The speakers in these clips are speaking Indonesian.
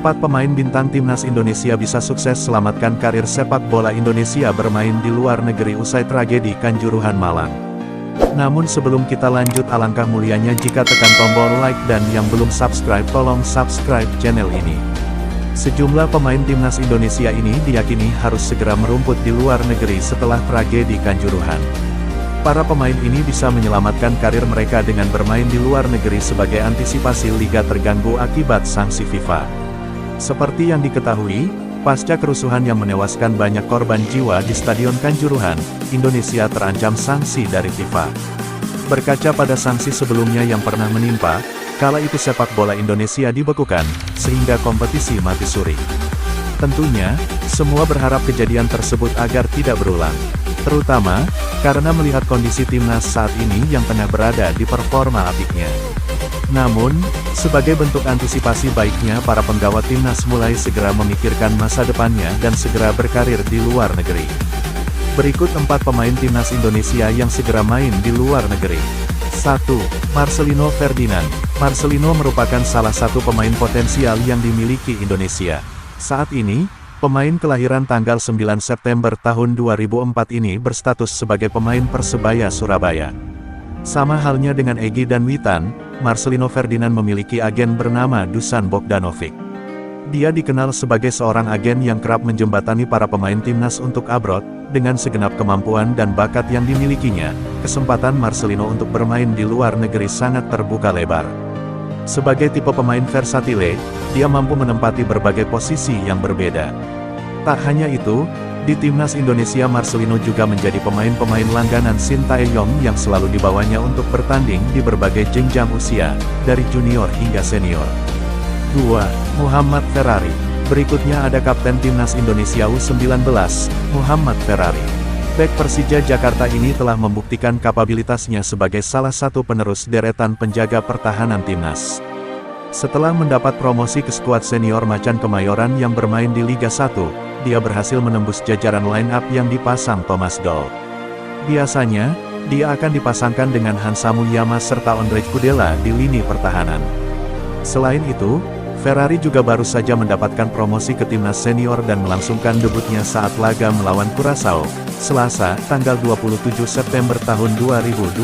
Keempat pemain bintang timnas Indonesia bisa sukses selamatkan karir sepak bola Indonesia bermain di luar negeri usai tragedi Kanjuruhan Malang. Namun sebelum kita lanjut, alangkah mulianya jika tekan tombol like dan yang belum subscribe tolong subscribe channel ini. Sejumlah pemain timnas Indonesia ini diyakini harus segera merumput di luar negeri setelah tragedi Kanjuruhan. Para pemain ini bisa menyelamatkan karir mereka dengan bermain di luar negeri sebagai antisipasi liga terganggu akibat sanksi FIFA. Seperti yang diketahui, pasca kerusuhan yang menewaskan banyak korban jiwa di Stadion Kanjuruhan, Indonesia terancam sanksi dari FIFA. Berkaca pada sanksi sebelumnya yang pernah menimpa, kala itu sepak bola Indonesia dibekukan, sehingga kompetisi mati suri. Tentunya, semua berharap kejadian tersebut agar tidak berulang. Terutama, karena melihat kondisi timnas saat ini yang tengah berada di performa apiknya. Namun, sebagai bentuk antisipasi baiknya para penggawa timnas mulai segera memikirkan masa depannya dan segera berkarir di luar negeri. Berikut 4 pemain timnas Indonesia yang segera main di luar negeri. 1. Marcelino Ferdinand. Marcelino merupakan salah satu pemain potensial yang dimiliki Indonesia. Saat ini, pemain kelahiran tanggal 9 September tahun 2004 ini berstatus sebagai pemain Persebaya Surabaya. Sama halnya dengan Egy dan Witan, Marcelino Ferdinand memiliki agen bernama Dusan Bogdanovic. Dia dikenal sebagai seorang agen yang kerap menjembatani para pemain timnas untuk abroad. Dengan segenap kemampuan dan bakat yang dimilikinya, kesempatan Marcelino untuk bermain di luar negeri sangat terbuka lebar. Sebagai tipe pemain versatile, dia mampu menempati berbagai posisi yang berbeda. Tak hanya itu, di timnas Indonesia Marcelino juga menjadi pemain-pemain langganan Sintayong yang selalu dibawanya untuk bertanding di berbagai jenjang usia, dari junior hingga senior. 2. Muhammad Ferrari. Berikutnya ada Kapten Timnas Indonesia U19, Muhammad Ferrari. Bek Persija Jakarta ini telah membuktikan kapabilitasnya sebagai salah satu penerus deretan penjaga pertahanan timnas. Setelah mendapat promosi ke skuad senior Macan Kemayoran yang bermain di Liga 1, dia berhasil menembus jajaran line-up yang dipasang Thomas Doll. Biasanya, dia akan dipasangkan dengan Hansa Muyama serta Ondrej Kudela di lini pertahanan. Selain itu, Ferrari juga baru saja mendapatkan promosi ke timnas senior dan melangsungkan debutnya saat laga melawan Curaçao, Selasa, tanggal 27 September tahun 2022.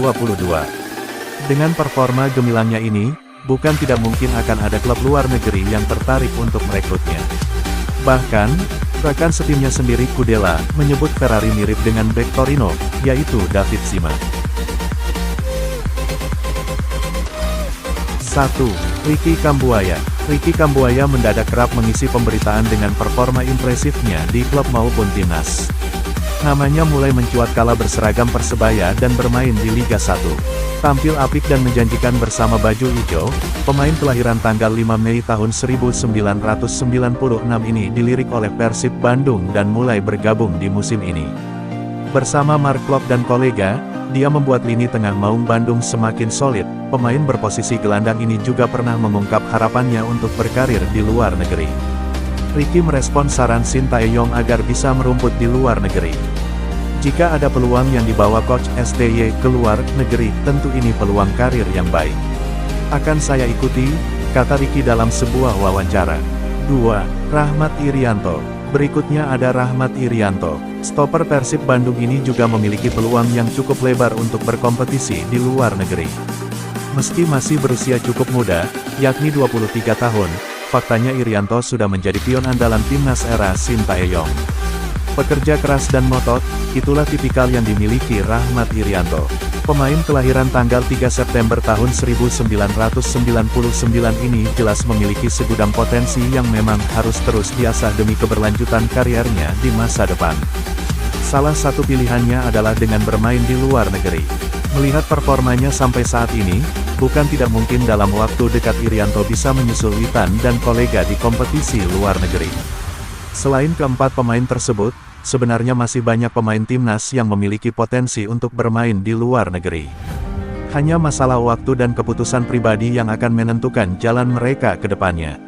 Dengan performa gemilangnya ini, bukan tidak mungkin akan ada klub luar negeri yang tertarik untuk merekrutnya. Bahkan, rekan setimnya sendiri Kudela, menyebut Ferrari mirip dengan bek Torino, yaitu David Sima. 1. Ricky Kambuaya. Ricky Kambuaya mendadak kerap mengisi pemberitaan dengan performa impresifnya di klub maupun timnas. Namanya mulai mencuat kala berseragam Persebaya dan bermain di Liga 1. Tampil apik dan menjanjikan bersama baju hijau, pemain kelahiran tanggal 5 Mei tahun 1996 ini dilirik oleh Persib Bandung dan mulai bergabung di musim ini. Bersama Mark Klok dan kolega, dia membuat lini tengah Maung Bandung semakin solid. Pemain berposisi gelandang ini juga pernah mengungkap harapannya untuk berkarir di luar negeri. Ricky merespon saran Sintayong agar bisa merumput di luar negeri. Jika ada peluang yang dibawa Coach STY ke luar negeri, tentu ini peluang karir yang baik. Akan saya ikuti, kata Ricky dalam sebuah wawancara. 2. Rahmat Irianto. Berikutnya ada Rahmat Irianto. Stoper Persib Bandung ini juga memiliki peluang yang cukup lebar untuk berkompetisi di luar negeri. Meski masih berusia cukup muda, yakni 23 tahun, faktanya Irianto sudah menjadi pion andalan timnas era Sintayong. Pekerja keras dan ngotot, itulah tipikal yang dimiliki Rahmat Irianto. Pemain kelahiran tanggal 3 September tahun 1999 ini jelas memiliki segudang potensi yang memang harus terus diasah demi keberlanjutan karirnya di masa depan. Salah satu pilihannya adalah dengan bermain di luar negeri. Melihat performanya sampai saat ini, bukan tidak mungkin dalam waktu dekat Irianto bisa menyusul Witan dan kolega di kompetisi luar negeri. Selain keempat pemain tersebut, sebenarnya masih banyak pemain timnas yang memiliki potensi untuk bermain di luar negeri. Hanya masalah waktu dan keputusan pribadi yang akan menentukan jalan mereka ke depannya.